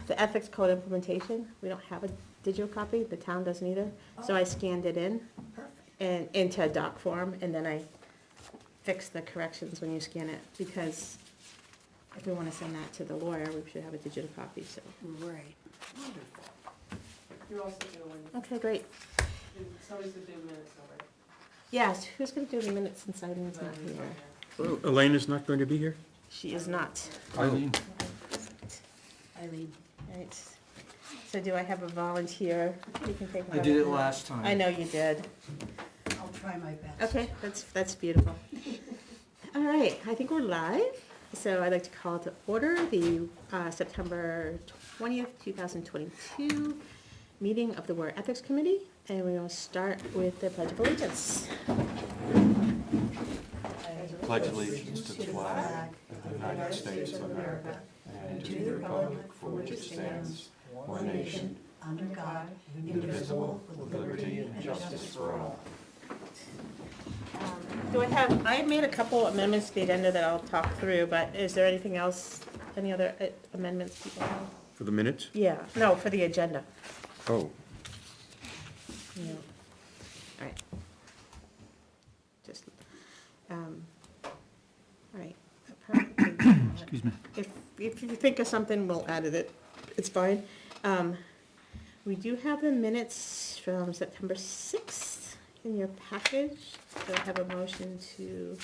the ethics code implementation. We don't have a digital copy, the town doesn't either. So I scanned it in Perfect. and into a doc form, and then I fix the corrections when you scan it, because if we want to send that to the lawyer, we should have a digital copy, so. Right. Wonderful. You're also doing, Okay, great. somebody's gonna do minutes already. Yes, who's going to do the minutes since Eileen's not here? Oh, Elaine is not going to be here? She is not. Eileen? Eileen. Right. So do I have a volunteer? You can take I did it last time. I know you did. I'll try my best. Okay, that's beautiful. All right, I think we're live. So I'd like to call to order the September 20th, 2022 meeting of the Warren Ethics Committee. And we will start with the Pledge of Allegiance. Pledge allegiance to the flag of the United States of America and to the republic for which it stands, one nation, Under God, indivisible, with liberty and justice for all. I made a couple amendments to the agenda that I'll talk through, but is there anything else, any other amendments people have? For the minutes? Yeah, no, for the agenda. Oh, No. All right. Just, all right. Excuse me. If you think of something, we'll add it. It's fine. We do have the minutes from September 6th in your package. Do I have a motion to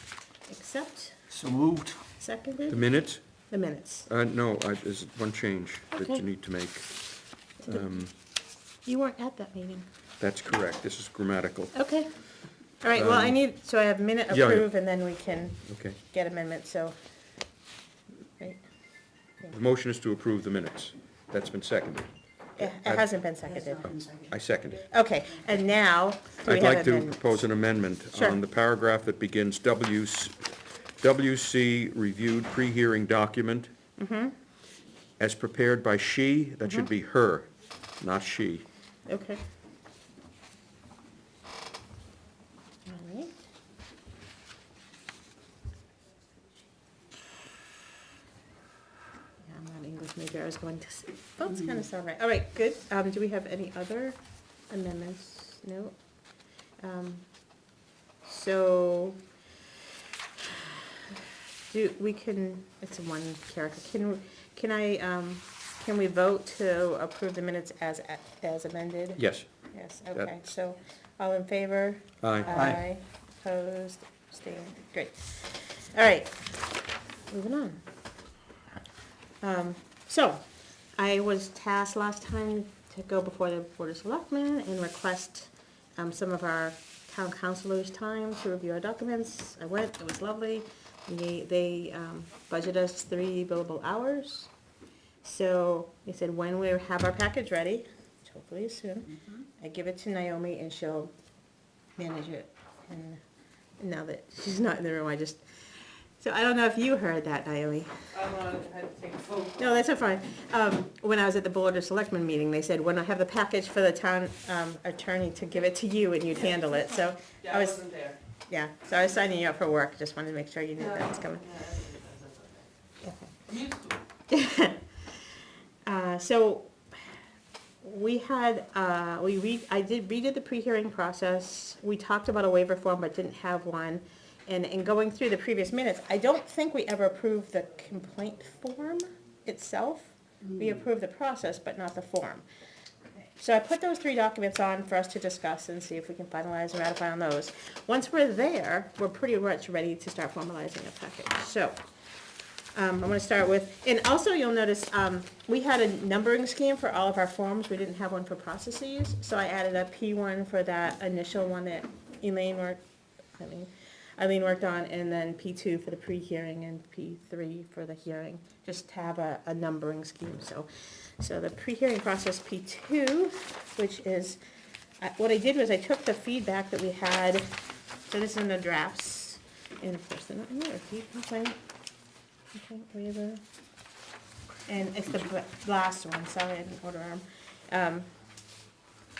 accept? So moved. the Seconded? minutes? The minutes. No, there's one change that Okay. you need to make. You weren't at that meeting. That's correct, this is grammatical. Okay. All right, well, so I have minute yeah, yeah. approve, and then we can Okay. get amendments, so. Right. The motion is to approve the minutes. That's been seconded. It hasn't been seconded. I second it. Okay, and now, do we I'd have like to amendments? propose an amendment Sure. on the paragraph that begins WC reviewed pre-hearing document as prepared by she, that should be her, not she. Okay. All right. Yeah, I'm not an English major, I was going to say, both kind of sound right. All right, good. Do we have any other amendments? No? So, it's one character, can we vote to approve the minutes as amended? Yes. Yes, okay, so, all in favor? Aye. Opposed, abstained, great. All right, moving on. So, I was tasked last time to go before the Board of Selectmen and request some of our town councilors' time to review our documents. I went, it was lovely. They budgeted us 3 billable hours. So they said when we have our package ready, which hopefully is soon, I give it to Naomi and she'll manage it. And now that she's not in the room, so I don't know if you heard that, Naomi. I had to take a phone call. No, that's so fine. When I was at the Board of Selectmen meeting, they said when I have the package for the town attorney to give it to you and you'd handle it, so. Yeah, I wasn't there. Yeah, so I was signing you up for work, just wanted to make sure you knew that was coming. I'm used to it. So, we had, I redid the pre-hearing process. We talked about a waiver form, but didn't have one. And in going through the previous minutes, I don't think we ever approved the complaint form itself. We approved the process, but not the form. So I put those 3 documents on for us to discuss and see if we can finalize and ratify on those. Once we're there, we're pretty much ready to start formalizing a package. So, I'm going to start with, and also you'll notice, we had a numbering scheme for all of our forms. We didn't have one for processes. So I added a P1 for that initial one that Eileen worked on, and then P2 for the pre-hearing and P3 for the hearing, just to have a numbering scheme. So the pre-hearing process P2, which is, what I did was I took the feedback that we had, so this is in the drafts, and of course they're not in there, waiver. And it's the last one, sorry, I didn't order them.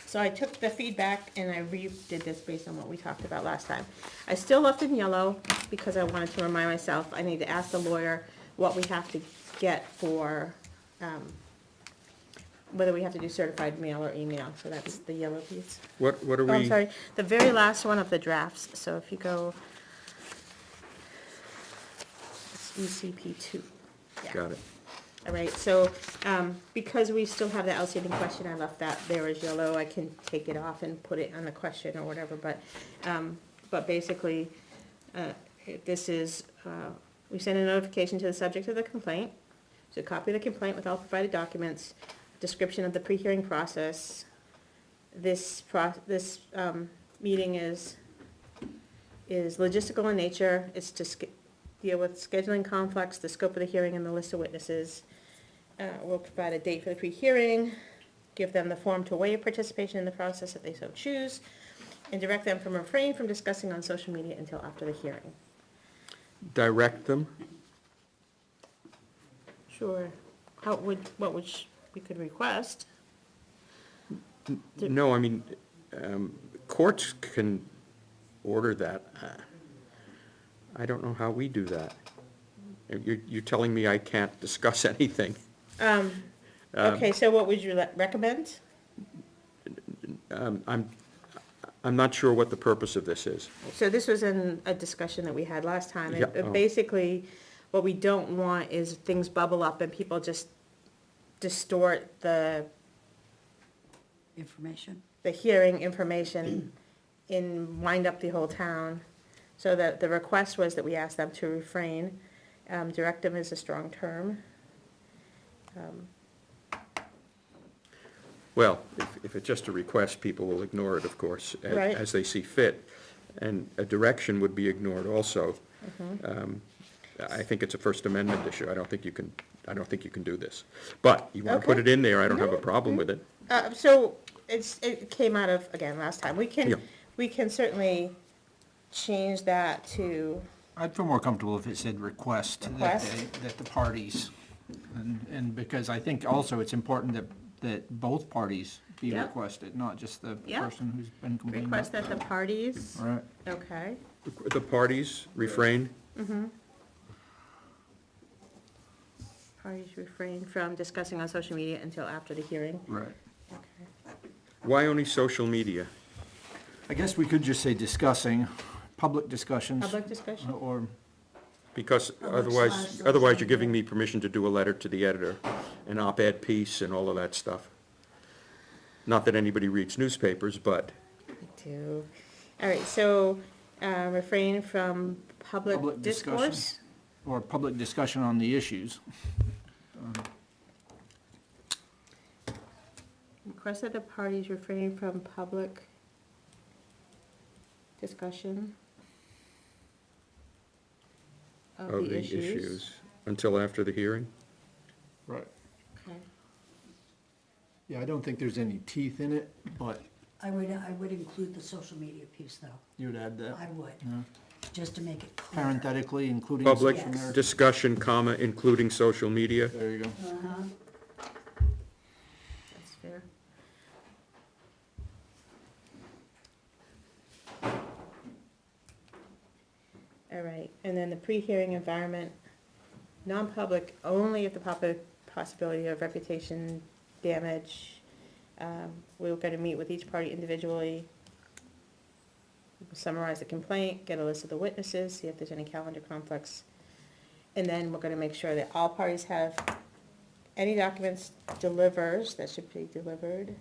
So I took the feedback and I redid this based on what we talked about last time. I still left in yellow because I wanted to remind myself I need to ask the lawyer what we have to get for whether we have to do certified mail or email, so that's the yellow piece. What are Oh, I'm we, sorry, the very last one of the drafts, so if you go, it's ECP two. Yeah. got it. All right, so, because we still have the outstanding question, I left that there as yellow, I can take it off and put it on the question or whatever, but basically, this is, we send a notification to the subject of the complaint, so a copy of the complaint with all provided documents, description of the pre-hearing process. This meeting is logistical in nature, it's to deal with scheduling conflicts, the scope of the hearing, and the list of witnesses. We'll provide a date for the pre-hearing, give them the form to waive participation in the process if they so choose, and direct them from refrain from discussing on social media until after the hearing. Direct them? Sure. We could request? No, I mean, courts can order that. I don't know how we do that. You're telling me I can't discuss anything. Okay, so what would you recommend? I'm not sure what the purpose of this is. So this was in a discussion that we had last time. Yeah, And oh. basically, what we don't want is things bubble up and people just distort the Information? hearing information and wind up the whole town. So that the request was that we ask them to refrain. Direct them is a strong term. Well, if it's just a request, people will ignore it, of course, Right. as they see fit. And a direction would be ignored also. I think it's a First Amendment issue. I don't think you can do this. But you want to put Okay. it in there, I don't have a problem with it. So it came out of, again, last time. Yeah. We can certainly change that to, I'd feel more comfortable if it said request, Request? that the parties, and because I think also it's important that both parties be Yep. requested, not just the Yep. person who's been complaining. request that the parties, All right, okay. The parties refrain, Parties refrain from discussing on social media until after the hearing. right. Okay. why only social media? I guess we could just say discussing, public discussions. Public discussion? Or, Because otherwise you're giving me permission to do a letter to the editor, an op-ed piece and all of that stuff. Not that anybody reads newspapers, but I do. All right, so refrain from public Public discussion. discourse? or public discussion on the issues. Request that the parties refrain from public discussion of of the the issues. issues until after the hearing? Right. Okay. Yeah, I don't think there's any teeth in it, but I would include the social media piece, though. you would add that. I would, Yeah. just to make it clear. Parenthetically, including. Public social media. discussion, comma, including social media? There you go. Uh-huh. That's fair. All right, and then the pre-hearing environment, non-public only if the possibility of reputation damage. We're gonna meet with each party individually, summarize the complaint, get a list of the witnesses, see if there's any calendar conflicts. And then we're gonna make sure that all parties have any documents that should be delivered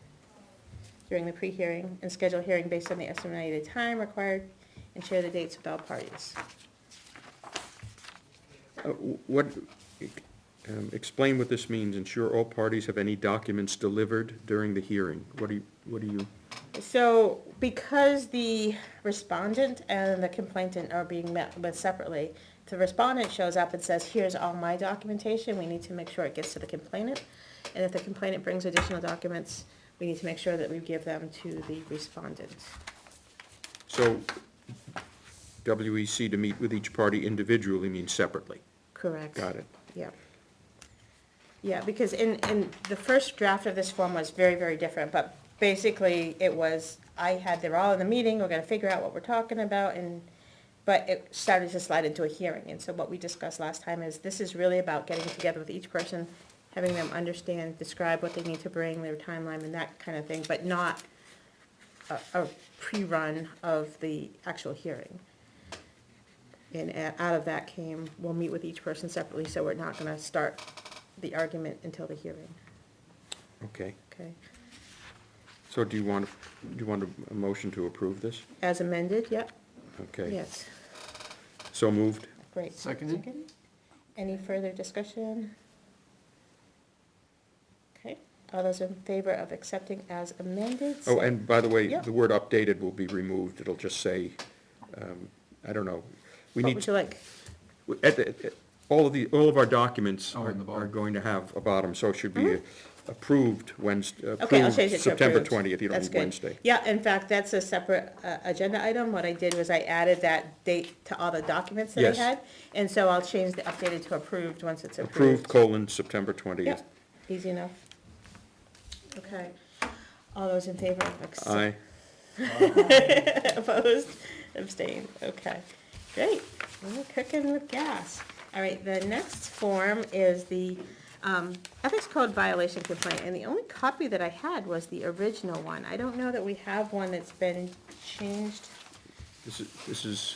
during the pre-hearing, and schedule a hearing based on the estimated time required, and share the dates with all parties. What, explain what this means, ensure all parties have any documents delivered during the hearing. What do you, So, because the respondent and the complainant are being met with separately, if the respondent shows up and says, here's all my documentation, we need to make sure it gets to the complainant. And if the complainant brings additional documents, we need to make sure that we give them to the respondent. so WEC to meet with each party individually means separately? Correct. Got it. Yeah. Yeah, because in the first draft of this form was very, very different, but basically it was, they're all in the meeting, we're gonna figure out what we're talking about, but it started to slide into a hearing, and so what we discussed last time is, this is really about getting together with each person having them understand, describe what they need to bring, their timeline and that kind of thing, but not a pre-run of the actual hearing. And out of that came, we'll meet with each person separately, so we're not gonna start the argument until the hearing, Okay, okay? so do you want a motion to approve this? As amended, yep, Okay. yes, So moved? great. Seconded. Any further discussion? Okay, all those in favor of accepting as amended? Oh, and by the way, Yep. the word updated will be removed. It'll just say, I don't know. We What need, would you like? all of our documents Oh, are on the bottom. are going to have a bottom, so it should be approved Wednesday, Mm-hmm. Okay, I'll approved change it to September approved. 20th, you don't That's need good. Wednesday. Yeah, in fact, that's a separate agenda item. What I did was I added that date to all the documents that I Yes. had. And so I'll change the updated to approved once it's Approved, approved. September 20th. Yep, easy enough. Okay, all those in favor of Aye. Opposed, abstained, okay, great, we're cooking with gas. All right, the next form is the ethics code violation complaint, and the only copy that I had was the original one. I don't know that we have one that's been changed, This is,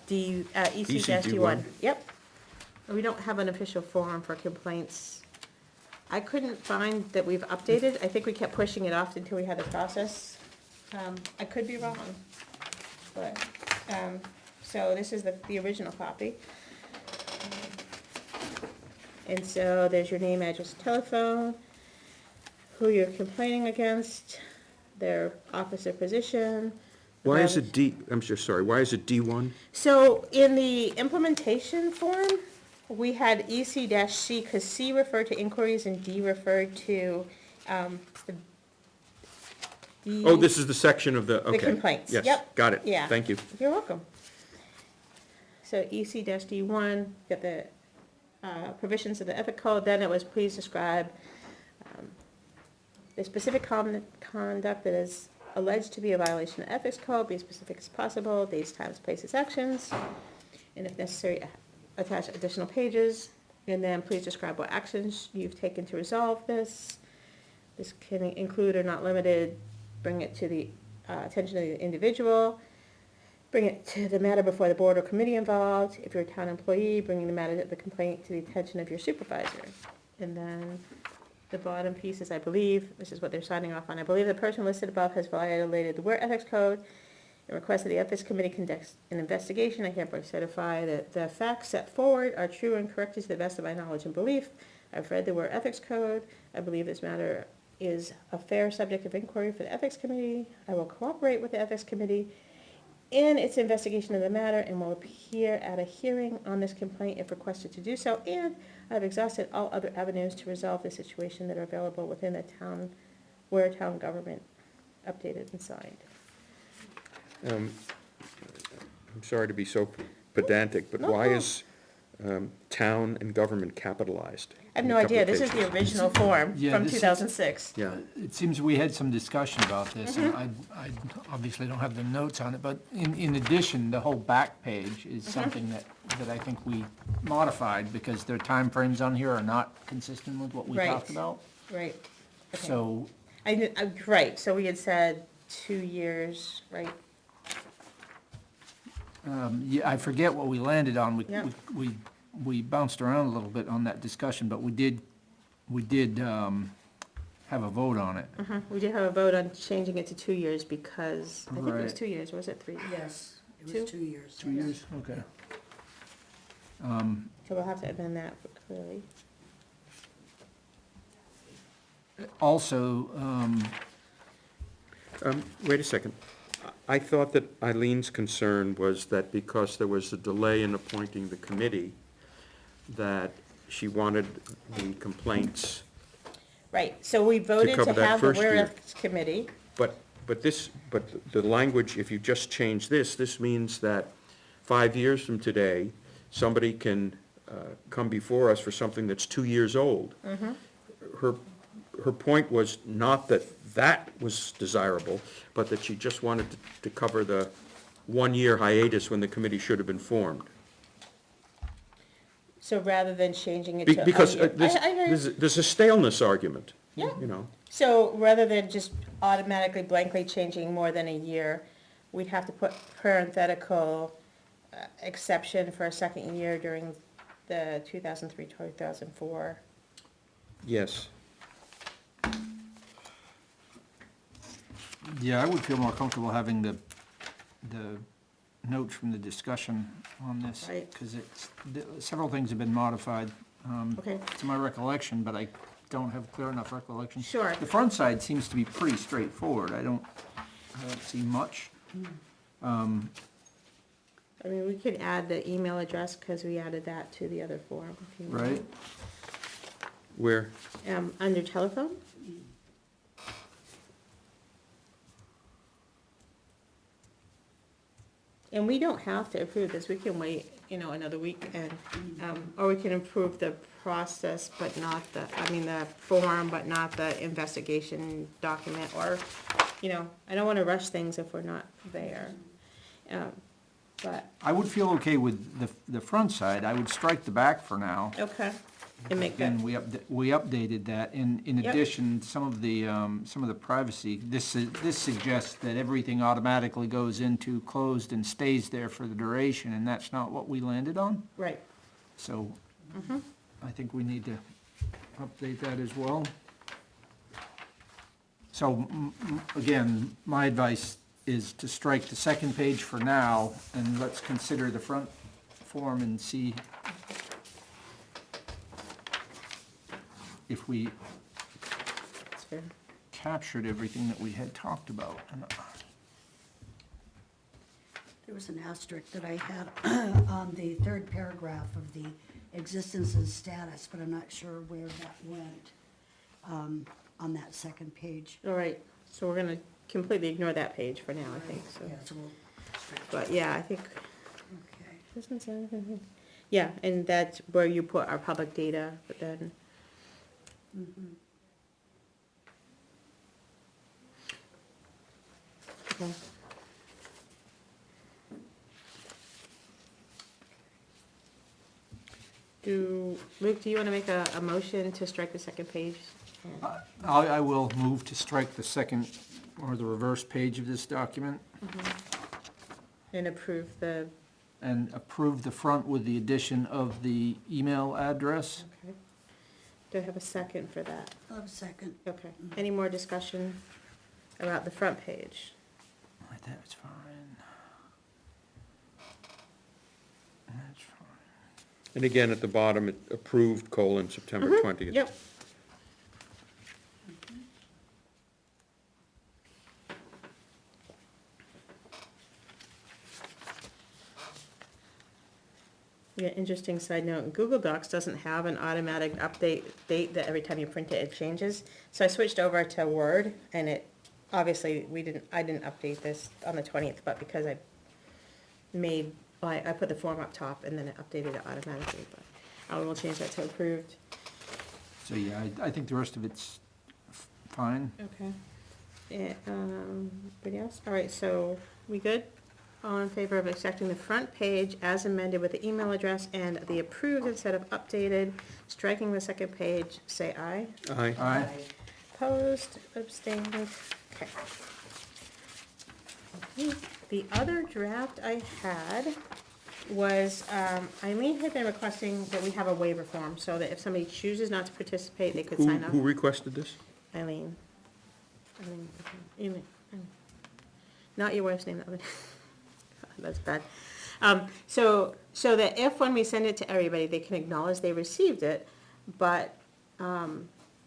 EC-D1. Yep, we don't have an official form for complaints. I couldn't find that we've updated, I think we kept pushing it off until we had the process. I could be wrong, but, so this is the original copy. And so there's your name, address, telephone, who you're complaining against, their officer position. the why is violation- it D, I'm just sorry, why is it D1? So in the implementation form, we had EC-C, because C referred to inquiries and D referred to, the. Oh, this is the section of the, okay. complaints, Yes, yep, got it. yeah. Thank you. You're welcome. So EC-D1, got the provisions of the ethic code, then it was please describe the specific conduct that is alleged to be a violation of ethics code, be as specific as possible, dates, times, places, actions, and if necessary, attach additional pages, and then please describe what actions you've taken to resolve this. This can include or not limited, bring it to the attention of the individual, bring it to the matter before the board or committee involved. If you're a town employee, bringing the matter of the complaint to the attention of your supervisor. And then the bottom piece is, I believe, this is what they're signing off on, I believe the person listed above has violated the Ware Ethics Code and request that the Ethics Committee conducts an investigation. I hereby certify that the facts set forward are true and correct to the best of my knowledge and belief. I've read the Ware Ethics Code. I believe this matter is a fair subject of inquiry for the Ethics Committee. I will cooperate with the Ethics Committee in its investigation of the matter and will appear at a hearing on this complaint if requested to do so, and I've exhausted all other avenues to resolve the situation that are available within the town, Ware town government, updated and signed. I'm sorry to be so pedantic, but No why problem. is town and government capitalized? I have in no a couple idea, of this is the pages? original form Yeah, from this is- 2006. Yeah, It seems we had some discussion about this, and I obviously don't have the notes on it, but in addition, the whole back page is something that I think we modified, because their timeframes on here are not consistent with what we Right. talked about. Right. Okay. So, Right, so we had said 2 years, right? yeah, I forget what we landed on. Yeah. We bounced around a little bit on that discussion, but we did have a vote on it. We did have a vote on changing it to 2 years because, I think it was Right. 2 years, or was it 3? Yes, it Two? was 2 years. 2 years, okay. So we'll have to amend that clearly. Also, wait a second. I thought that Eileen's concern was that because there was a delay in appointing the committee, that she wanted the complaints, Right, so we voted cover to that have the first Ware year. Ethics Committee. but the language, if you just change this means that 5 years from today, somebody can come before us for something that's 2 years old. Her point was not that that was desirable, but that she just wanted to cover the 1 year hiatus when the committee should have been formed. So rather than changing it Be- to. a Because year- I hear you. there's a staleness argument, Yeah. you know? So rather than just automatically blankly changing more than a year, we'd have to put parenthetical exception for a second year during the 2003, 2004. Yes. Yeah, I would feel more comfortable having the notes from the discussion on this. Right. Because several things have been modified, Okay, to my recollection, but I don't have clear enough recollection. sure. The front side seems to be pretty straightforward. I don't see much. I mean, we could add the email address because we added that to the other form. if you want. Right? Where, Under telephone? And we don't have to approve this, we can wait, another week and, or we can approve the process, but not the form, but not the investigation document, or, I don't wanna rush things if we're not there. But, I would feel okay with the front side. I would strike the back for now. okay, and make that, Again, we updated that. In Yep. addition, some of the privacy, this suggests that everything automatically goes into closed and stays there for the duration, and that's not what we landed on. right, So I think we need to update that as well. So, again, my advice is to strike the second page for now, and let's consider the front form and see if we that's fair. captured everything that we had talked about. There was an asterisk that I had on the third paragraph of the existence and status, but I'm not sure where that went on that second page. All right, so we're gonna completely ignore that page for now, I think, so. Yeah, so we'll, But yeah, I think, okay. yeah, and that's where you put our public data, but then, okay. Luke, do you wanna make a motion to strike the second page? I will move to strike the second or the reverse page of this document And approve the, and approve the front with the addition of the email address. okay. Do I have a second for that? I'll have a second. Okay, any more discussion about the front page? That's fine. That's fine. and again, at the bottom, it approved, September 20th. Yep. Yeah, interesting side note, Google Docs doesn't have an automatic update date that every time you print it, it changes. So I switched over to Word, and it, obviously, I didn't update this on the 20th, but because I put the form up top and then it updated it automatically, but I will change that to approved. So, yeah, I think the rest of it's fine. Okay. Yeah, anybody else? All right, so we good? All in favor of accepting the front page as amended with the email address and the approved instead of updated, striking the second page, say aye. Aye. Aye. Opposed, abstained, okay. The other draft I had was, Eileen had been requesting that we have a waiver form, so that if somebody chooses not to participate, they could sign up. Who requested this? Eileen. Not your wife's name, that would, that's bad. So that if when we send it to everybody, they can acknowledge they received it, but,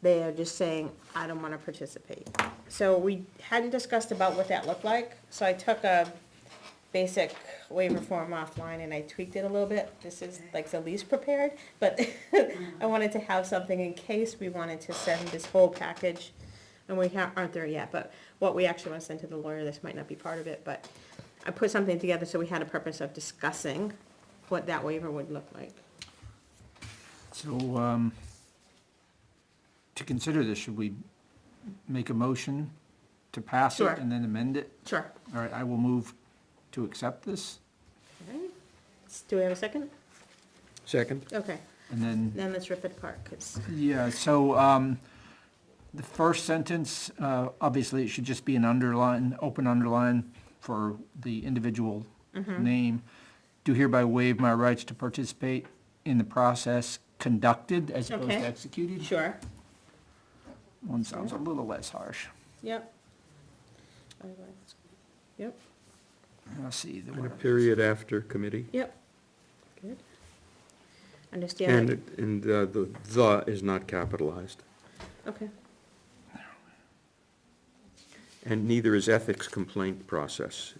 they are just saying, I don't wanna participate. So we hadn't discussed about what that looked like, so I took a basic waiver form offline and I tweaked it a little bit. This is like the least prepared, but I wanted to have something in case we wanted to send this whole package, and we aren't there yet, but what we actually want to send to the lawyer, this might not be part of it, but I put something together so we had a purpose of discussing what that waiver would look like. So, to consider this, should we make a motion to pass Sure. it and then amend it? Sure. All right, I will move to accept this. Okay. Do we have a second? Second? Okay, And then, then let's rip it apart, 'cause, yeah, so, the first sentence, obviously it should just be an underline, open underline for the individual name. Do hereby waive my rights to participate in the process conducted as opposed to Okay. executed. sure, One sounds a little less harsh. yep. Yep, Let's see. And a period after committee. yep. Good. Understand, And, that- the is not capitalized. okay, And neither is ethics complaint process.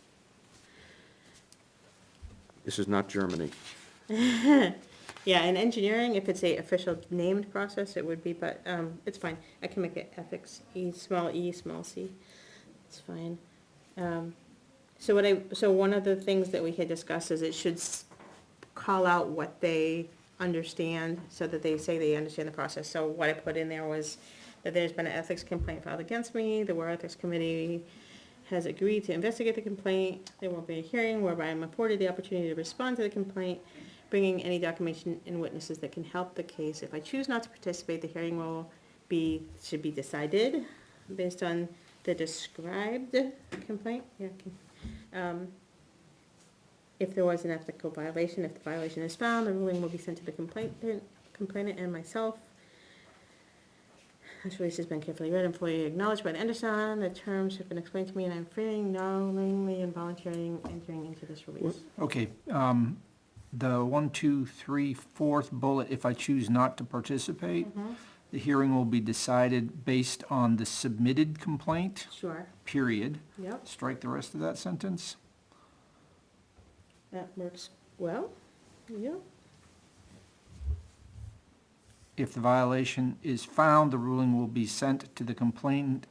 This is not Germany. yeah, in engineering, if it's a official named process, it would be, but, it's fine, I can make it ethics, e, small c, it's fine. So one of the things that we had discussed is it should call out what they understand, so that they say they understand the process. So what I put in there was that there's been an ethics complaint filed against me, the War Ethics Committee has agreed to investigate the complaint, there will be a hearing whereby I'm afforded the opportunity to respond to the complaint, bringing any documentation and witnesses that can help the case. If I choose not to participate, the hearing should be decided based on the described complaint, if there was an ethical violation, if the violation is found, the ruling will be sent to the complainant and myself. This release has been carefully read and fully acknowledged by the undersigned. The terms have been explained to me, and I'm freely, knowingly, and voluntarily entering into this release. Okay, the 1, 2, 3, 4th bullet, if I choose not to participate, the hearing will be decided based on the submitted complaint, Sure, period. yep, Strike the rest of that sentence. that works well, yep. If the violation is found, the ruling will be sent to the complainant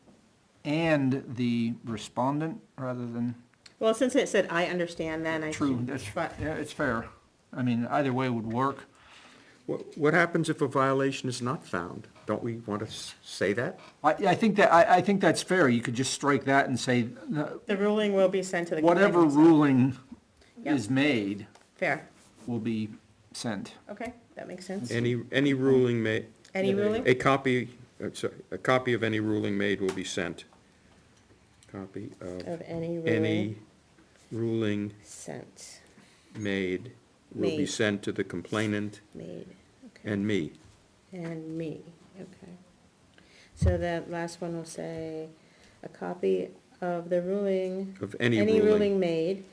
and the respondent rather than, Well, since it said I understand, then I true, should, that's, but, yeah, it's fair. I mean, either way would work. What happens if a violation is not found? Don't we want to say that? I think that's fair. You could just strike that and say, the ruling will be sent to the whatever complainant. ruling Yep. is made Fair, will be sent. okay, that makes sense. Any ruling made, Any ruling? a copy of any ruling made will be sent. Copy Of any any ruling ruling sent, made will be Made. sent to the complainant made, okay. and me. And me, okay. So that last one will say, a copy of the ruling, Of any any ruling. ruling made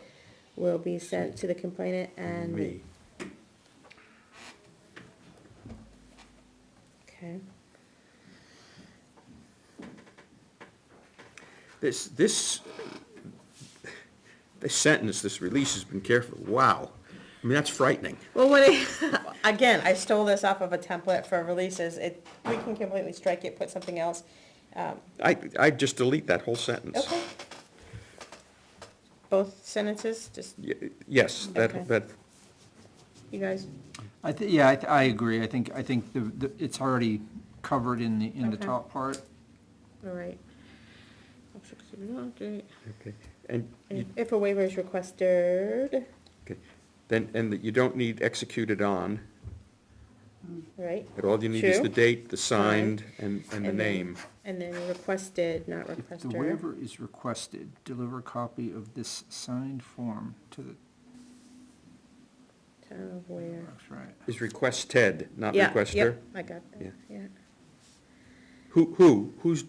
will be sent to the complainant and me. Me. Okay, This sentence, this release has been careful, wow. I mean, that's frightening. well, again, I stole this off of a template for releases, we can completely strike it, put something else. I'd just delete that whole sentence. Okay. Both sentences, just, Yes, Okay. that, you guys, I agree. I think it's already covered in the Okay. top part. all right. okay. And, you- If a waiver is requested, okay, then, and that you don't need executed on, right? but all you need is True. the date, the signed, and the And then- name. And then requested, not If the requester. waiver is requested, deliver a copy of this signed form to the, Town of Ware. that's right. Is requested, not Yeah, requester? yep, I got Yeah. that, yeah. Who's,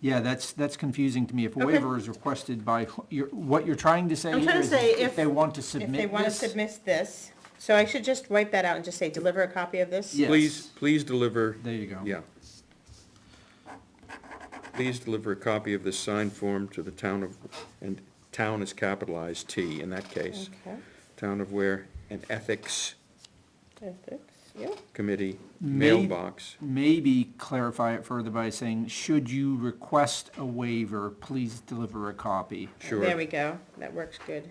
Yeah, that's confusing to me. If a Okay. waiver is requested by, what you're trying to say I'm here trying to is say if they want to If submit they want to this. submit this, so I should just wipe that out and just say, deliver a copy of this? Yes. please deliver, There you go. yeah. Please deliver a copy of this signed form to the town of, and town is capitalized T in that case. Okay, Town of Ware, an ethics ethics, yeah, committee May- mailbox. Maybe clarify it further by saying, should you request a waiver, please deliver a copy. Sure. there we go, that works good.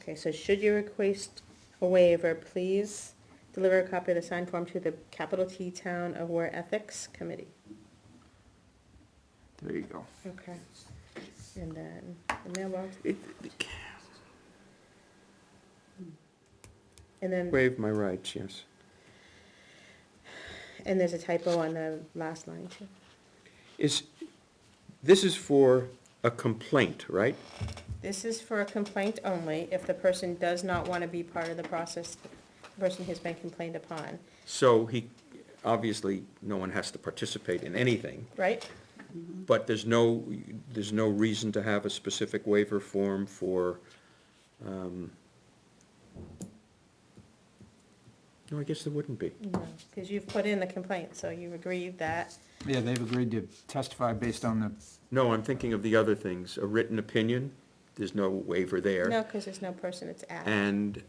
Okay, so should you request a waiver, please deliver a copy of the signed form to the capital T Town of Ware Ethics Committee. There you go. Okay. And then the mailbox, and then, Waive my rights, yes. and there's a typo on the last line too. This is for a complaint, right? This is for a complaint only, if the person does not want to be part of the process, the person has been complained upon, So obviously, no one has to participate in anything, right? but there's no reason to have a specific waiver form for, no, I guess there wouldn't be. Because you've put in the complaint, so you agreed that, Yeah, they've agreed to testify based on the, No, I'm thinking of the other things, a written opinion, there's no waiver there. no, because there's no person it's at. And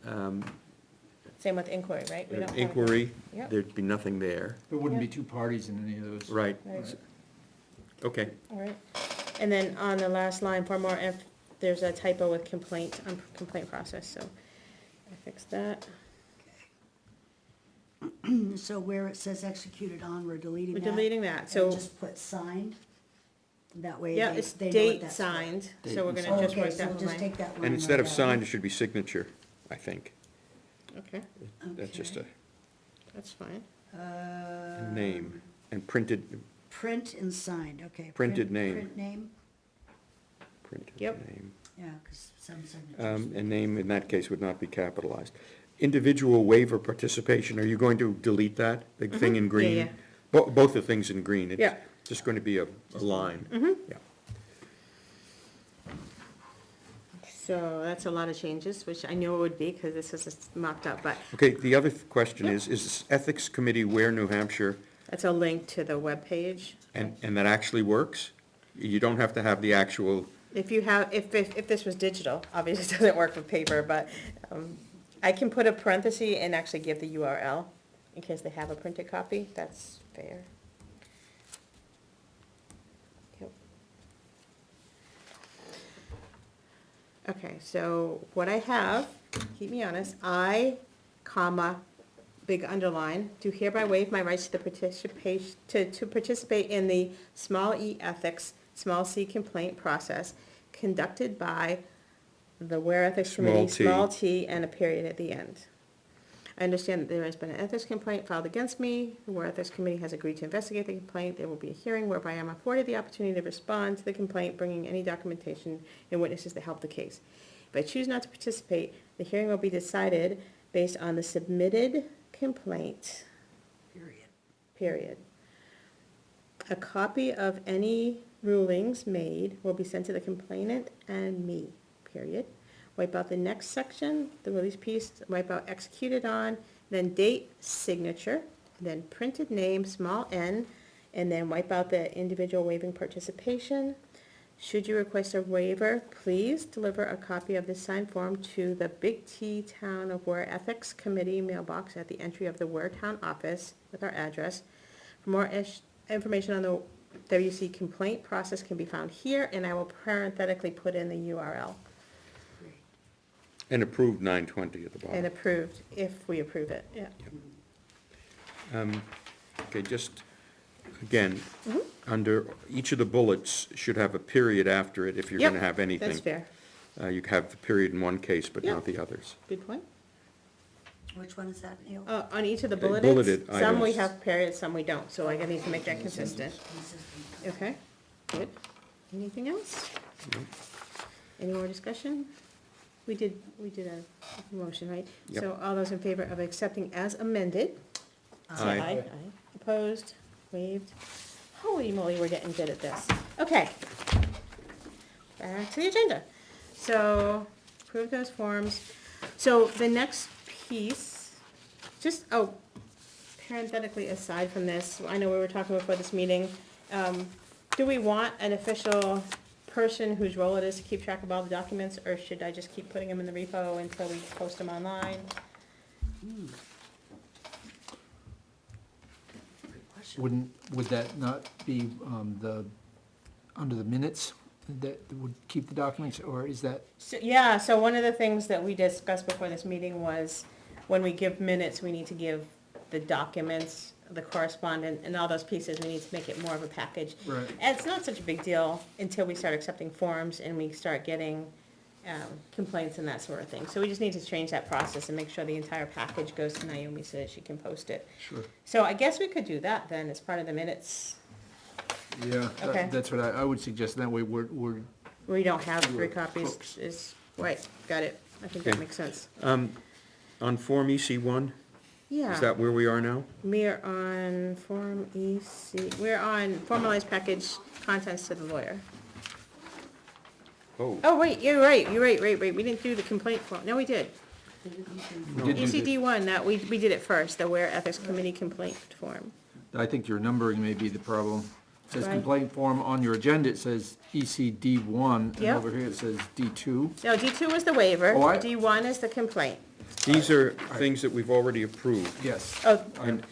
Same with inquiry, right? We don't have- inquiry, Yep. there'd be nothing there, there wouldn't be Yeah. two parties in any of those. right? Right. Okay, All right, and then on the last line, for more, there's a typo with complaint, on complaint process, so I fixed that. So where it says executed on, we're deleting We're that? deleting that, And so, just put signed? That way yeah, they it's know what date that's for. signed, Date so we're and gonna signed. just Okay, write so that we'll just line. take that line and instead of right out. signed, it should be signature, I think. Okay, That's just a that's fine. name, and printed Print and signed, okay. Printed Print- name. Print name, Yep. name. yeah, because some signatures. And name in that case would not be capitalized. Individual waiver participation, are you going to delete that, the thing in green? yeah. Both the things in green, it's Yeah. just going to be a line. Yeah. So that's a lot of changes, which I knew it would be, because this is mocked up, but Okay, the other question is this Ethics Committee Ware, New Hampshire, that's a link to the webpage. and that actually works? You don't have to have the actual, If you have, if this was digital, obviously it doesn't work with paper, but I can put a parenthesis and actually give the URL in case they have a printed copy, that's fair. Yep. Okay, so what I have, keep me honest, I, comma, big underline, do hereby waive my rights to the participation, to participate in the small e ethics, small c complaint process conducted by the Ware Ethics Committee, Small small t. t, and a period at the end. I understand that there has been an ethics complaint filed against me. The Ware Ethics Committee has agreed to investigate the complaint. There will be a hearing whereby I am afforded the opportunity to respond to the complaint, bringing any documentation and witnesses to help the case. If I choose not to participate, the hearing will be decided based on the submitted complaint, Period. period. A copy of any rulings made will be sent to the complainant and me, period. Wipe out the next section, the release piece, wipe out executed on, then date, signature, then printed name, small n, and then wipe out the individual waiving participation. Should you request a waiver, please deliver a copy of this signed form to the Big T Town of Ware Ethics Committee mailbox at the entry of the Ware Town office with our address. For more information on the WC complaint process can be found here, and I will parenthetically put in the URL. Great. and approved 920 at the And bottom. approved, if we approve it, yeah. Okay, just, again, Mm-hmm. under, each of the bullets should have a period after it if you're Yep, gonna have anything. That's fair. You have the period in one case, but Yep. not the others. Good point. Which one is that, Neil? On each of the Bulleted bulleted, some we items. have periods, some we don't, so I need to make that consistent. Consistent. Okay, good. Anything else? No. Any more discussion? We did a motion, right? Yep. So all those in favor of accepting as amended? say Aye. Aye. Opposed, waived. Holy moly, we're getting good at this. Okay. Back to the agenda. So, approve those forms. So the next piece, just, parenthetically aside from this, I know we were talking before this meeting, do we want an official person whose role it is to keep track of all the documents, or should I just keep putting them in the repo until we post them online? Good question. Would that not be under the minutes that would keep the documents, or is that, So, yeah, so one of the things that we discussed before this meeting was, when we give minutes, we need to give the documents, the correspondent and all those pieces, we need to make it more of a package. Right. And it's not such a big deal until we start accepting forms and we start getting complaints and that sort of thing. So we just need to change that process and make sure the entire package goes to Naomi so that she can post it. Sure. So I guess we could do that then as part of the minutes. Yeah, Okay. that's what I would suggest, that way we're, We don't have 3 Sure. copies, Close. is, right, got it. I think that Okay. makes sense. On Form EC1, Yeah. is that where we are now? We're on Form EC, we're on formalized package contents to the lawyer. Oh, Oh, wait, you're right, we didn't do the complaint form, no, we did. we did do the- ECD one, that, we did it first, the Ware Ethics Committee complaint form. I think your numbering may be the problem. It says Right. complaint form, on your agenda it says ECD1, and Yep. over here it says D2. No, D2 was the waiver, Oh, D1 is the complaint. these are things that we've already approved. Yes. Oh,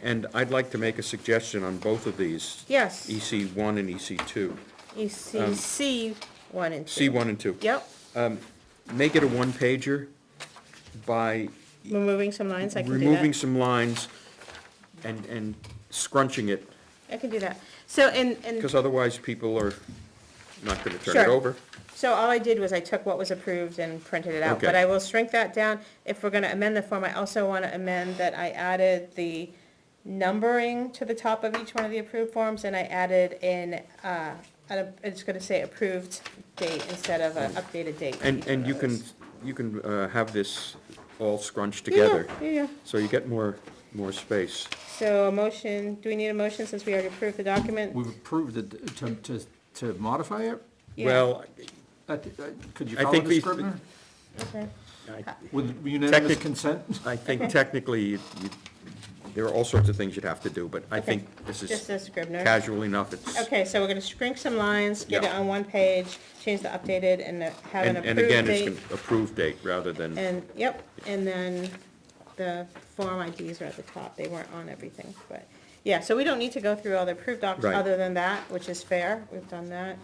And I'd like to make a suggestion on both of these, yes, EC1 and EC2. ECC 1 and 2. C1 and 2. Yep, Make it a one-pager by removing some lines, I can do removing that. some lines and scrunching it, I can do that. So, and because otherwise people are not gonna turn Sure. it over. So all I did was I took what was approved and printed it out, but Okay. I will shrink that down. If we're gonna amend the form, I also wanna amend that I added the numbering to the top of each one of the approved forms, and I added in, it's gonna say approved date instead of an updated date. for each And one you of can, those. you can have this all scrunched together, Yeah. so you get more space. So a motion, do we need a motion since we already approved the document? We've approved it, to modify it? Yeah. Well, Could you I follow think the these- Scrivener? Okay. With unanimous Technic- consent? I think technically, there are all sorts of things you'd have to do, but I Okay. think this Just is a Scrivener. casual enough, it's, Okay, so we're gonna shrink some lines, get it Yeah. on one page, change the updated, and have an and approved again, date. it's an approved date rather than, And, yep, and then the form IDs are at the top, they weren't on everything, but, yeah, so we don't need to go through all the approved docs Right. other than that, which is fair, we've done that.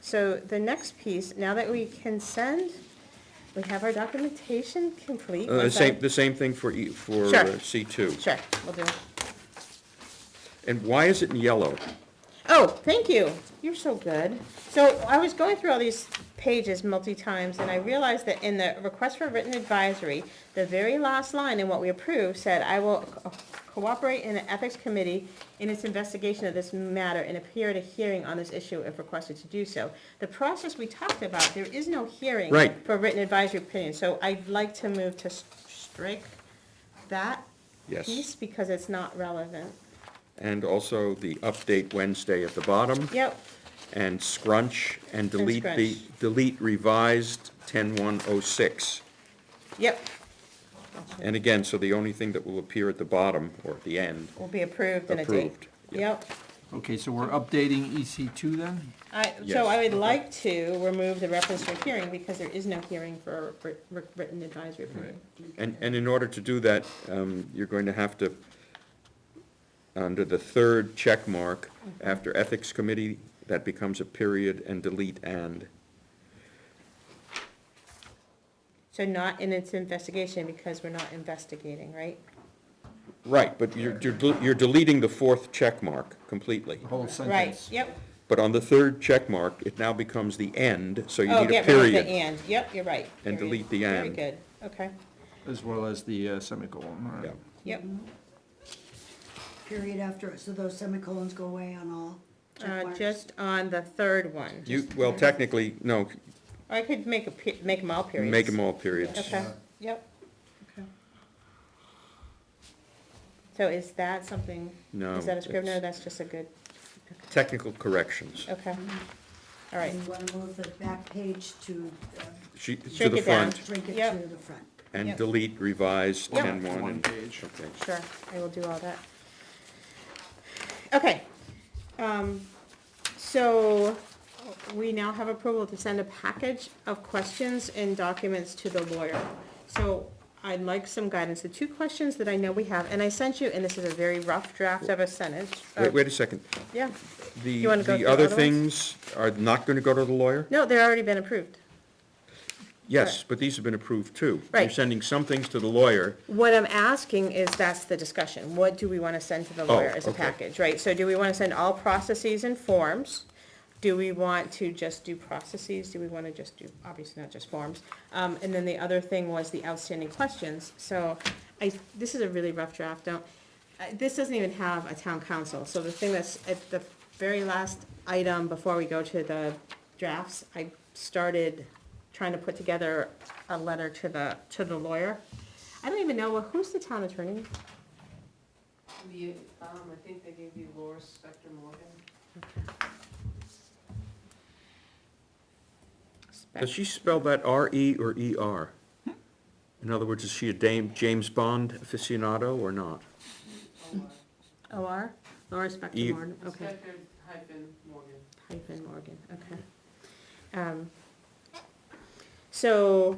So the next piece, now that we can send, we have our documentation complete. Once I- the same thing for Sure. C2. Sure, we'll do. And why is it in yellow? Oh, thank you. You're so good. So I was going through all these pages multi-times, and I realized that in the request for written advisory, the very last line in what we approved said, "I will cooperate in the ethics committee in its investigation of this matter and appear at a hearing on this issue if requested to do so." The process we talked about, there is no hearing Right. for written advisory opinion, so I'd like to move to strike that Yes. piece because it's not relevant. And also the update Wednesday at the bottom. Yep, And scrunch and delete the, scrunch. delete revised 10-106. yep. And again, so the only thing that will appear at the bottom or at the end, Will be approved in a date. approved. Yep. Okay, so we're updating EC2 then? So I Yes. would like to remove the reference to a hearing because there is no hearing for written advisory opinion. And in order to do that, you're going to have to, under the third check mark, after Ethics Committee, that becomes a period, and delete "and." So not in its investigation because we're not investigating, right? Right, but you're deleting the fourth check mark completely. The whole Right, sentence? yep. But on the third check mark, it now becomes the "and," so you Oh, need a get rid of the period. and. Yep, you're right. And Period. delete the Very and. good, okay. As well as the semicolon, all right. Yeah. Yep. Period after, so those semicolons go away on all check marks? Just on the third one. Well, technically, no, I could make make them all periods. make them all periods. Okay, yep. Okay. So is that something? No, Is that a Scrivener? it's- That's just a good, Technical corrections. okay. All right. And you wanna move the back page to, To Shrink the it down. front, shrink it Yep. to the front. and Yep. delete revised Yep. 10-1 One and, page. okay. Sure, I will do all that. Okay, so we now have approval to send a package of questions and documents to the lawyer. So I'd like some guidance. The two questions that I know we have, and I sent you, and this is a very rough draft of a sentence. Wait a second. Yeah, The, You wanna go the through other other ones? things are not gonna go to the lawyer? no, they're already been approved. Yes, but these have been approved too. You're Right. sending some things to the lawyer. What I'm asking is, that's the discussion, what do we wanna send to the lawyer as a okay. package, right? So do we wanna send all processes and forms? Do we want to just do processes? Do we wanna just do, obviously not just forms? And then the other thing was the outstanding questions, so this is a really rough draft, this doesn't even have a town council, so the thing that's, at the very last item before we go to the drafts, I started trying to put together a letter to the lawyer. I don't even know, who's the town attorney? I think they gave you Laura Spector Morgan. Does she spell that R-E or E-R? In other words, is she a James Bond aficionado or not? O.R.? Laura Spector E- Morgan, okay. Spector hyphen Morgan. Hyphen Morgan, okay. So,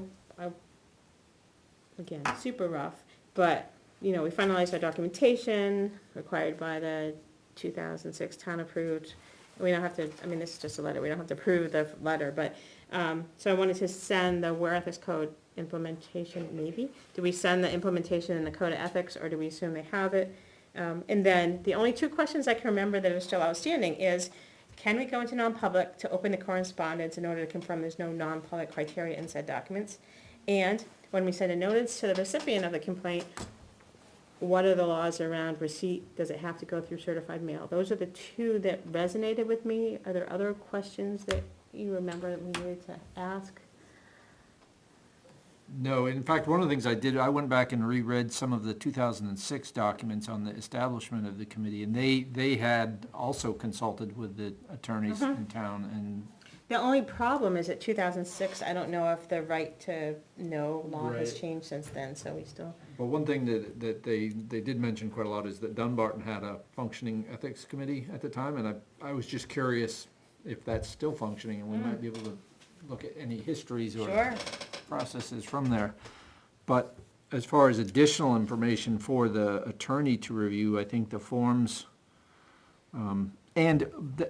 again, super rough, but, we finalized our documentation required by the 2006 town approved. We don't have to, this is just a letter, we don't have to approve the letter, but, so I wanted to send the Ware Ethics Code implementation, maybe? Do we send the implementation in the Code of Ethics, or do we assume they have it? And then, the only two questions I can remember that are still outstanding is, can we go into non-public to open the correspondence in order to confirm there's no non-public criteria in said documents? And when we send a notice to the recipient of the complaint, what are the laws around receipt? Does it have to go through certified mail? Those are the two that resonated with me. Are there other questions that you remember that we needed to ask? No, in fact, one of the things I did, I went back and reread some of the 2006 documents on the establishment of the committee, and they had also consulted with the attorneys in town, and The only problem is at 2006, I don't know if the right to know law has Right. changed since then, so we still, But one thing that they did mention quite a lot is that Dunbarton had a functioning ethics committee at the time, and I was just curious if that's still functioning, and we might be able to look at any histories or sure. processes from there. But as far as additional information for the attorney to review, I think the forms, and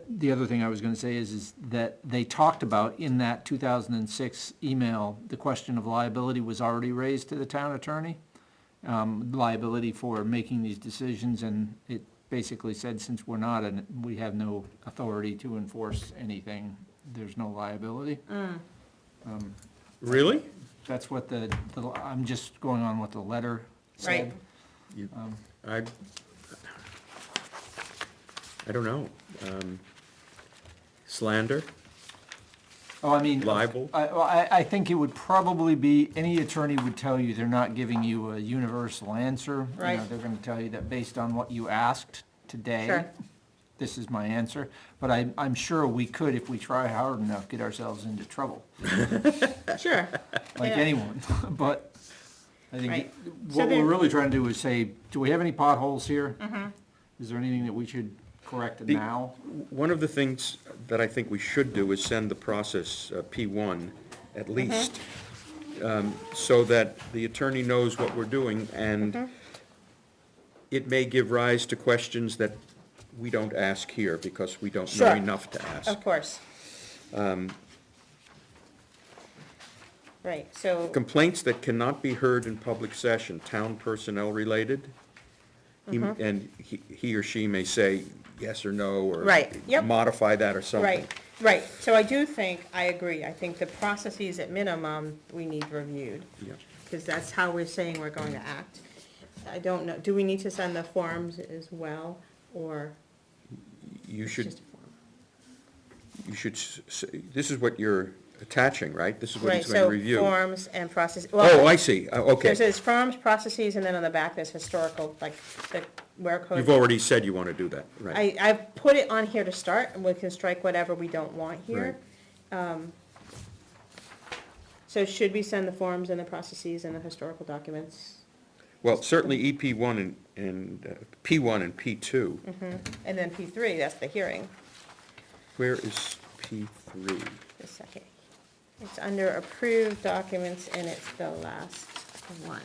the other thing I was gonna say is that they talked about in that 2006 email, the question of liability was already raised to the town attorney. Liability for making these decisions, and it basically said, since we're not, and we have no authority to enforce anything, there's no liability. Really? That's what I'm just going on what the letter said. Right. I don't know. Slander, Oh, I mean, libel? I think it would probably be, any attorney would tell you they're not giving you a universal answer. You know, Right. they're gonna tell you that based on what you asked today, Sure. this is my answer. But I'm sure we could, if we try hard enough, get ourselves into trouble, Sure. like Yeah. anyone. But I think Right. So what we're then- really trying to do is say, do we have any potholes here? Is there anything that we should correct The- now? One of the things that I think we should do is send the process, P1, at least, so that the attorney knows what we're doing, and it may give rise to questions that we don't ask here, because we don't know Sure. enough to ask. Of course. Right, so, Complaints that cannot be heard in public session, town personnel related, and he or she may say yes or no, or Right, yep. modify that or something. right. So I do think, I agree, I think the processes at minimum, we need reviewed, Yeah. because that's how we're saying we're going to act. I don't know, do we need to send the forms as well, or You it's should, just a form? this is what you're attaching, right? This is what Right, he's going to so review. forms and process. Oh, I see, okay. There says forms, processes, and then on the back there's historical, like, the where code. You've already said you want to do that, right? I've put it on here to start, and we can strike whatever we don't want here. So should we send the forms and the processes and the historical documents? Well, certainly EP1 and P1 and P2. And then P3, that's the hearing, Where is P3? the second. It's under approved documents, and it's the last one.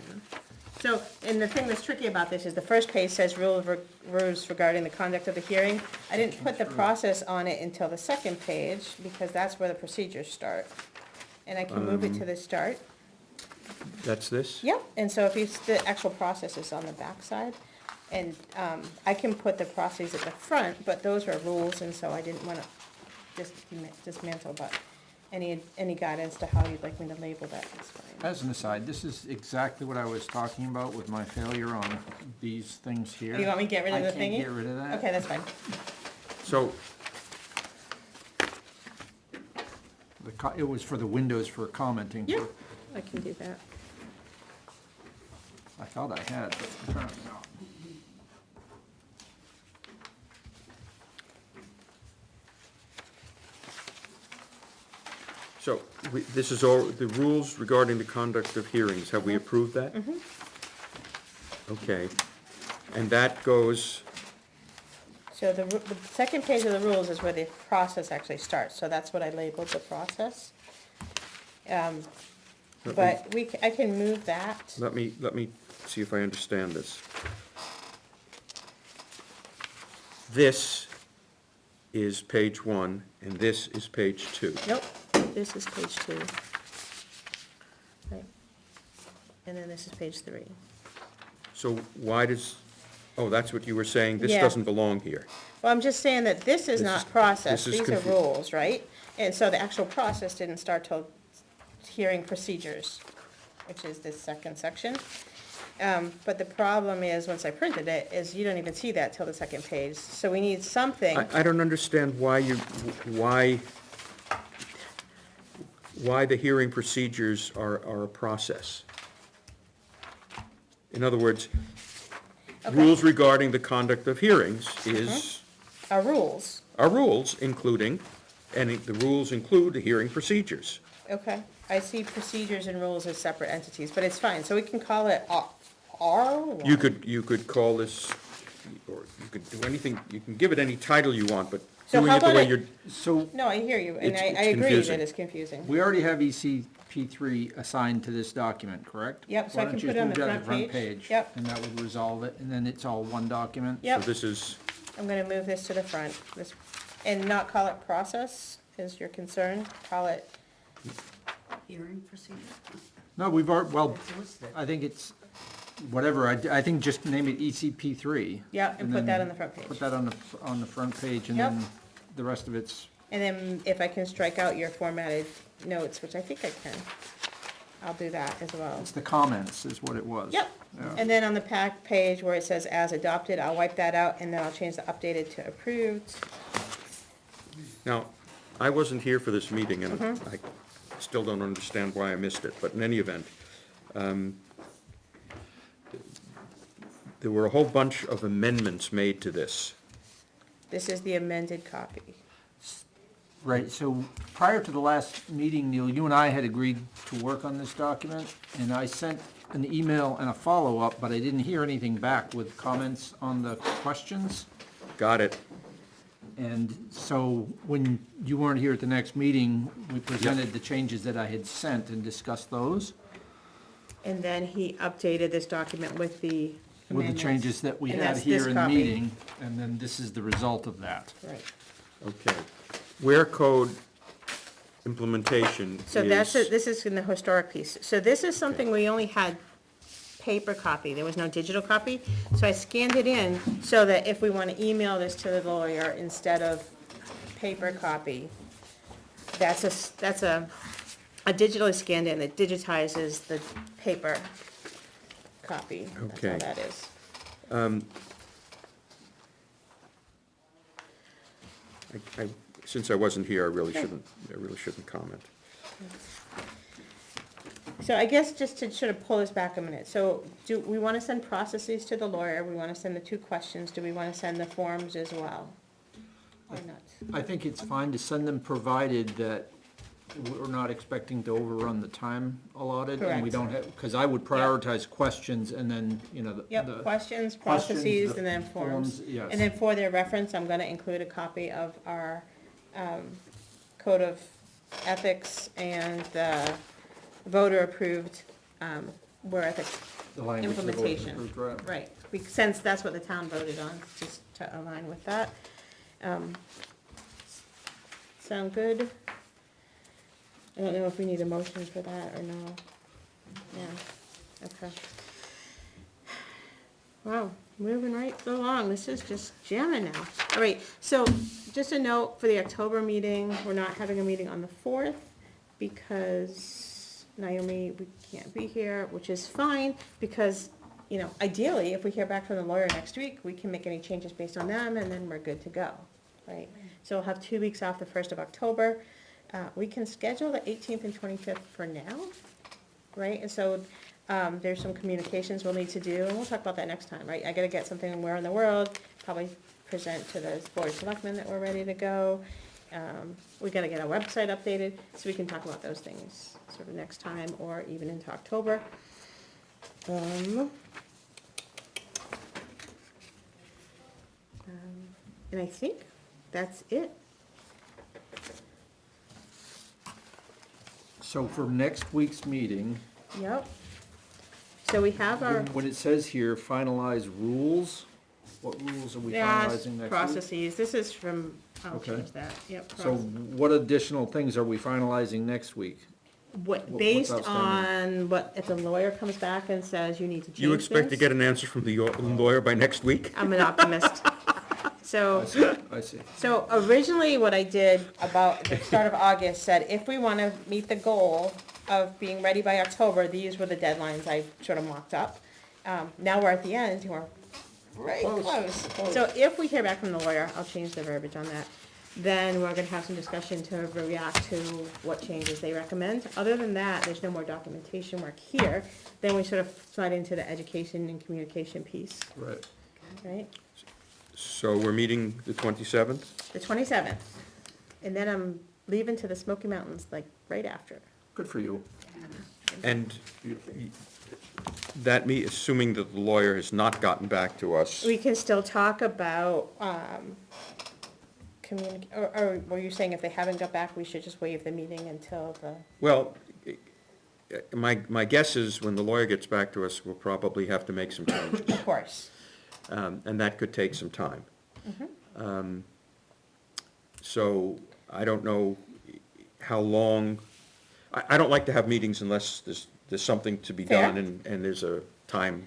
So, and the thing that's tricky about this is the first page says rules regarding the conduct of the hearing. I didn't put the process on it until the second page, because that's where the procedures start. and I can move it to the start. That's this? Yep, and so if you, the actual process is on the back side, and I can put the processes at the front, but those are rules, and so I didn't want to just dismantle, but any guidance to how you'd like me to label that is fine. As an aside, this is exactly what I was talking about with my failure on these things here. You want me to get rid of the I can't thingy? get rid of that. Okay, that's fine. So, It was for the windows for commenting. Yeah, I can do that. I thought I had, but apparently not. so, this is all, the rules regarding the conduct of hearings, have we approved that? Okay, and that goes, So the second page of the rules is where the process actually starts, so that's what I labeled the process. But I can move that. let me see if I understand this. This is page 1, and this is page 2. Nope, this is page 2. Right. And then this is page 3. So why does, oh, that's what you were saying, this Yeah. doesn't belong here. Well, I'm just saying that this is This not is- process, this is these are confu- rules, right? And so the actual process didn't start till hearing procedures, which is this second section. But the problem is, once I printed it, is you don't even see that till the second page. So we need something. I don't understand why the hearing procedures are a process. In other words, Okay. rules regarding the conduct of hearings is, Our rules, are rules including, and the rules include the hearing procedures. okay. I see procedures and rules as separate entities, but it's fine. So we can call it R1. You could call this, or you could do anything, you can give it any title you want, but So doing how it the about way it- you're, So, No, I hear you, and It's I agree confusing. that it's confusing. we already have ECP3 assigned to this document, correct? Yep, so Why I don't can you put it on move the that to front page. Yep. And that would resolve it, and then it's all one document? so Yep, this is, I'm gonna move this to the front, this, and not call it process, is your concern? Call it, Hearing procedure? No, we've already, well, It's listed. I think it's, whatever, I think just name it ECP3. yeah, and put that then on the front page. Put that on the front page, and Yep. then the rest of it's, And then if I can strike out your formatted notes, which I think I can, I'll do that as well. it's the comments is what it was. Yep, Yeah. and then on the pack page where it says as adopted, I'll wipe that out, and then I'll change the updated to approved. now, I wasn't here for this meeting, and Mm-hmm. I still don't understand why I missed it, but in any event, there were a whole bunch of amendments made to this. This is the amended copy. Right, so prior to the last meeting, Neil, you and I had agreed to work on this document, and I sent an email and a follow-up, but I didn't hear anything back with comments on the questions. Got it. And so when you weren't here at the next meeting, we presented the changes that I had sent and discussed those And then he updated this document with the with the amendments. changes that we And had that's here this in the copy. meeting, and then this is the result of that. Right. Okay. Where code implementation So that's, is, this is in the historic piece. So this is something we only had paper copy, there was no digital copy. So I scanned it in so that if we want to email this to the lawyer instead of paper copy, that's a digitally scanned in that digitizes the paper copy. That's all Okay. that is. since I wasn't here, I really shouldn't comment. So I guess just to sort of pull this back a minute, so do we want to send processes to the lawyer? We want to send the 2 questions, do we want to send the forms as well? Or not? I think it's fine to send them, provided that we're not expecting to overrun the time allotted. And we Correct. don't have, because I would prioritize questions and then, you know, the. Yep, questions, the processes, and then forms. Yes. And then for their reference, I'm gonna include a copy of our, code of ethics and the voter-approved, where ethics The language that was implementation. approved, right. Right, since that's what the town voted on, just to align with that. Sound good? I don't know if we need a motion for that or no. Yeah, okay. Wow, moving right along, this is just jamming now. All right, so just a note for the October meeting, we're not having a meeting on the 4th because Naomi, we can't be here, which is fine, because, you know, ideally, if we hear back from the lawyer next week, we can make any changes based on them, and then we're good to go, right? So we'll have 2 weeks off the 1st of October. We can schedule the 18th and 25th for now, right? And so there's some communications we'll need to do, and we'll talk about that next time, right? I gotta get something where in the world, probably present to the board of selectmen that we're ready to go. We gotta get our website updated, so we can talk about those things sort of next time, or even into October. And I think that's it. So for next week's meeting, Yep. So we have our, when it says here, finalize rules, what rules are we yeah, finalizing next week? processes, this is from, I'll Okay. change that, yep. So what additional things are we finalizing next week? What, what's based outstanding? on what, if the lawyer comes back and says you need to change You expect to this? get an answer from the lawyer by next week? I'm an optimist. So, I see. so originally what I did about the start of August said, if we want to meet the goal of being ready by October, these were the deadlines I sort of mocked up. Now we're at the end, and we're very close. So if we hear back from the lawyer, I'll change the verbiage on that. Then we're gonna have some discussion to react to what changes they recommend. Other than that, there's no more documentation work here. Then we sort of slide into the education and communication piece, Right. right? So we're meeting the 27th? The 27th. And then I'm leaving to the Smoky Mountains, like, right after. Good for you. And that assuming that the lawyer has not gotten back to us, We can still talk about, or were you saying if they haven't got back, we should just waive the meeting until the, well, my guess is when the lawyer gets back to us, we'll probably have to make some changes. of course. And that could take some time. So I don't know how long, I don't like to have meetings unless there's something to be Fair. done and there's a time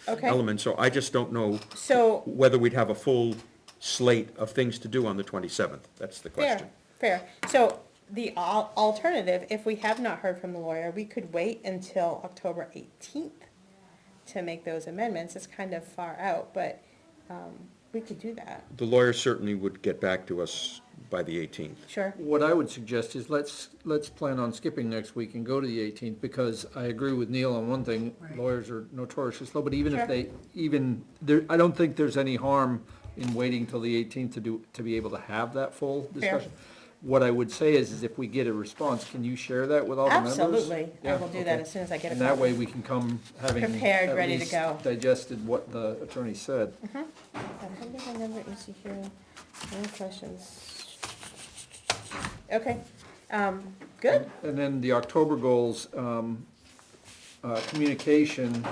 Okay, element. So I just don't know so, whether we'd have a full slate of things to do on the 27th. That's the fair, question. fair. So the alternative, if we have not heard from the lawyer, we could wait until October 18th to make those amendments. It's kind of far out, but we could do that, The lawyer certainly would get back to us by the 18th. sure. What I would suggest is let's plan on skipping next week and go to the 18th, because I agree with Neil on one thing, Right. lawyers are notoriously slow, but even Sure. if I don't think there's any harm in waiting till the 18th to be able to have that full Fair. discussion. What I would say is if we get a response, can you share that with all the members? Absolutely, I Yeah, will do that okay. as soon as I get a And that way copy. we can come having Prepared, at ready to least go. digested what the attorney said. I think I remember, you see here, any questions? Okay, good, And then the October goals, communication,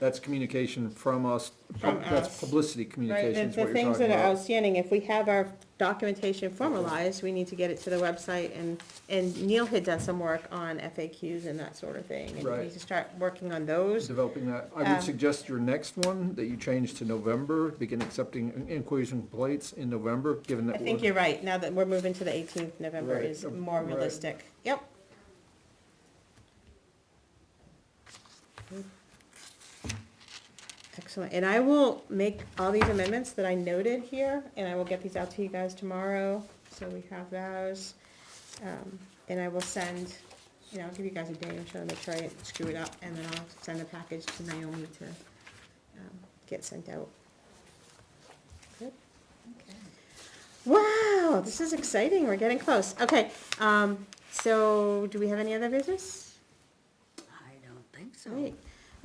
that's communication from us, From that's us. publicity right, communication is the what you're things talking that are about. outstanding, if we have our documentation formalized, we need to get it to the website, and Neil had done some work on FAQs and that sort of thing, and we Right. need to start working on those. Developing that. I Um, would suggest your next one, that you change to November, begin accepting inquiries and complaints in November, given I that think we're. you're right, now that we're moving to the 18th, November Right, is more right. realistic, yep. Excellent, and I will make all these amendments that I noted here, and I will get these out to you guys tomorrow, so we have those. And I will send, I'll give you guys a day, I'm sure, to make sure I didn't screw it up, and then I'll send a package to Naomi to, get sent out. Good. Wow, this is exciting, we're getting close, okay, so, do we have any other business? I don't think so. Great,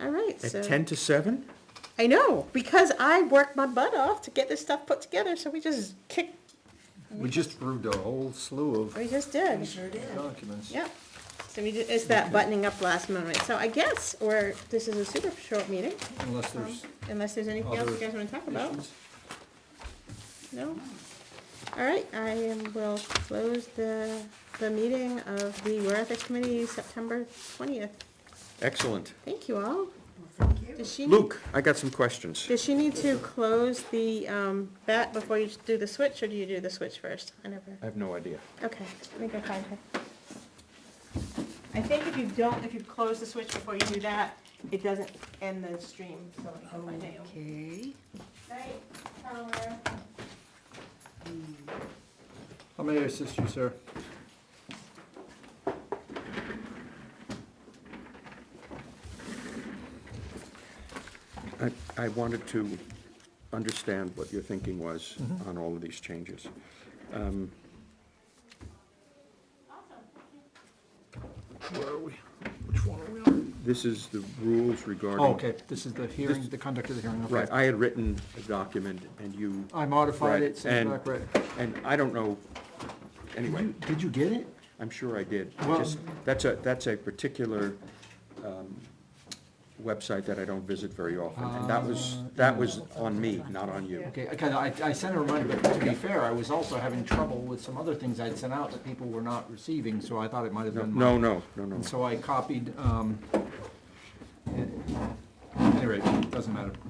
all right, At so. 10 to 7? I know, because I worked my butt off to get this stuff put together, so we just kicked, We just approved a whole slew of we just did. We sure did. documents. Yeah, so we did, it's that buttoning up last moment, so I guess this is a super short meeting, Unless there's unless there's anything else you other guys wanna talk about, issues. no? All right, will close the meeting of the War Ethics Committee, September 20th. Excellent. Thank you all. Well, thank you. Does she, Luke, I got some questions. does she need to close the bat before you do the switch, or do you do the switch first? I never, I have no idea. okay, let me go find her. I think if you close the switch before you do that, it doesn't end the stream, so let me go find Naomi. Okay. Night, Tyler. How may I assist you, sir? I wanted to understand what your thinking was on all of these changes. Where are we? Which one are we on? This is the rules regarding. Oh, okay, this is the hearing, the conduct of the hearing, okay. Right, I had written a document and you, I modified Right, it, sent it and- back, right. and I don't know, anyway, Did you get it? I'm sure I did. Well- Just- That's a particular website that I don't visit very often. And that was on me, not on you. Okay, I sent a reminder, but to be fair, I was also having trouble with some other things I'd sent out that people were not receiving, so I thought it might have been No, mine. no, no, no. And so I copied, at any rate, it doesn't matter.